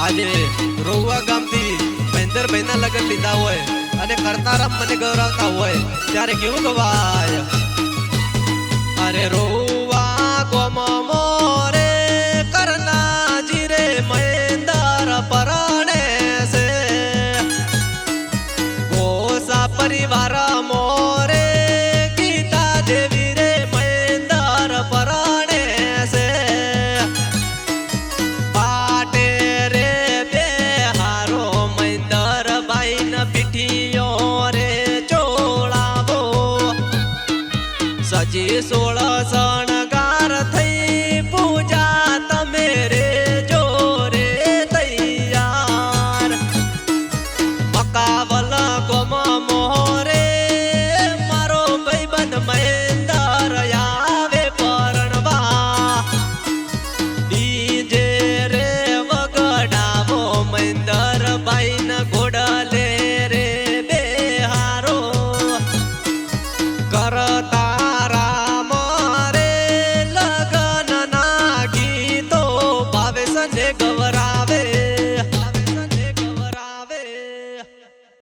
આજે રોવા ગામથી મહેન્દ્રભાઈ ના લગ્ન લીધા હોય અને કરતારામ મને ગૌરવતા હોય ત્યારે કેવું ગવાય અરે રોવા ગોમ મોરે કરનાજી રે મહેન્દ્ર પરણે છે ગોસા પરિવાર મોરે ગીતા દેવી રે મહેન્દ્ર પરણે છે પાટે રે બે હારો મહેન્દ્ર ભાઈ ન પીઠીઓ રે ચોળાવો સજી સોળ શણગાર થઈ પૂજા તમે રે જોરે તૈયાર મકાવલ ગોમ મોરે મારો ભાઈબંધ મહેન્દ્ર આવે પરણવા ડીજે રે વગડાવો મહેન્દ્ર ભાઈ ન ઘોડલે રે બેહારો કરતા રામ રે લગન ના ગીતો ભાવે સને ગવરા